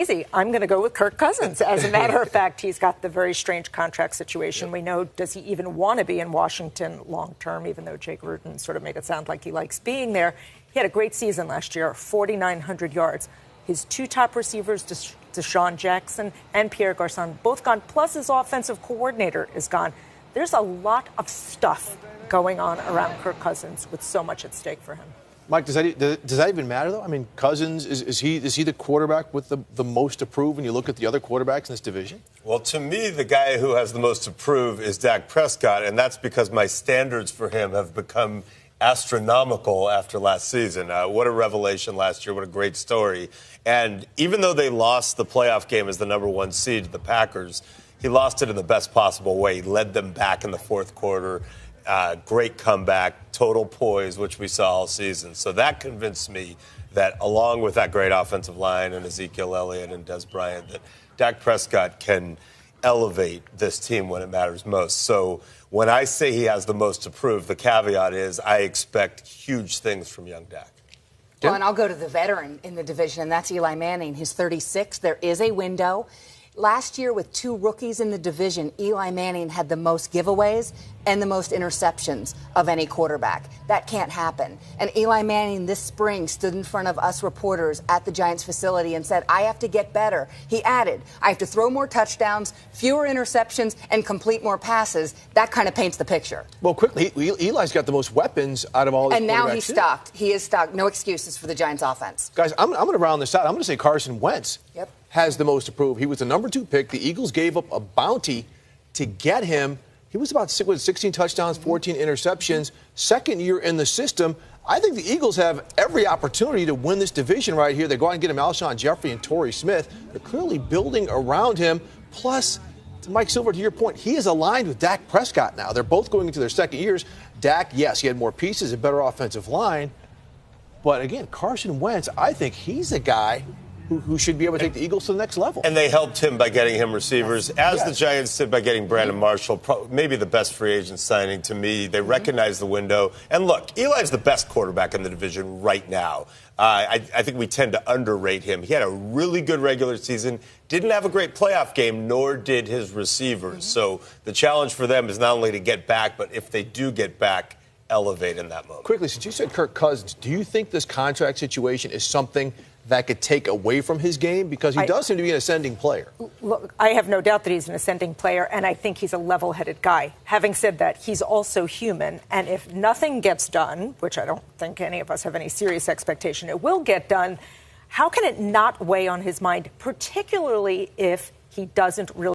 Easy. I'm going to go with Kirk Cousins. As a matter of fact, he's got the very strange contract situation. Yep. We know, does he even want to be in Washington long term, even though Jake Gruden sort of made it sound like he likes being there. He had a great season last year, 4,900 yards. His two top receivers, Deshaun Jackson and Pierre Garçon, both gone, plus his offensive coordinator is gone. There's a lot of stuff going on around Kirk Cousins with so much at stake for him. Mike, does that even matter, though? I mean, Cousins, is he the quarterback with the most to prove when you look at the other quarterbacks in this division? Well, to me, the guy who has the most to prove is Dak Prescott, and that's because my standards for him have become astronomical after last season. What a revelation last year. What a great story. And even though they lost the playoff game as the number one seed to the Packers, he lost it in the best possible way. He led them back in the fourth quarter. Great comeback, total poise, which we saw all season. So that convinced me that along with that great offensive line and Ezekiel Elliott and Des Bryant, that Dak Prescott can elevate this team when it matters most. So when I say he has the most to prove, the caveat is I expect huge things from young Dak. Well, and I'll go to the veteran in the division, and that's Eli Manning. He's 36. There is a window. Last year, with two rookies in the division, Eli Manning had the most giveaways and the most interceptions of any quarterback. That can't happen. And Eli Manning this spring stood in front of us reporters at the Giants facility and said, I have to get better. He added, I have to throw more touchdowns, fewer interceptions, and complete more passes. That kind of paints the picture. Well, quickly, Eli's got the most weapons out of all these quarterbacks. And now he's stocked. He is stocked. No excuses for the Giants offense. Guys, I'm going to round this out. I'm going to say Carson Wentz. Yep. Has the most to prove. He was the number 2 pick. The Eagles gave up a bounty to get him. He was about 16 touchdowns, 14 interceptions. Second year in the system. I think the Eagles have every opportunity to win this division right here. They go out and get him Alshon Jeffrey and Torrey Smith. They're clearly building around him. Plus, to Mike Silver, to your point, he is aligned with Dak Prescott now. They're both going into their second years. Dak, yes, he had more pieces, a better offensive line. But again, Carson Wentz, I think he's a guy who should be able to take the Eagles to the next level. And they helped him by getting him receivers, as the Giants did by getting Brandon Marshall, maybe the best free agent signing to me. They recognize the window. And look, Eli's the best quarterback in the division right now. I think we tend to underrate him. He had a really good regular season, didn't have a great playoff game, nor did his receivers. So the challenge for them is not only to get back, but if they do get back, elevate in that moment. Quickly, since you said Kirk Cousins, do you think this contract situation is something that could take away from his game? Because he does seem to be an ascending player. Look, I have no doubt that he's an ascending player, and I think he's a level-headed guy. Having said that, he's also human, and if nothing gets done, which I don't think any of us have any serious expectation it will get done, how can it not weigh on his mind, particularly if he doesn't really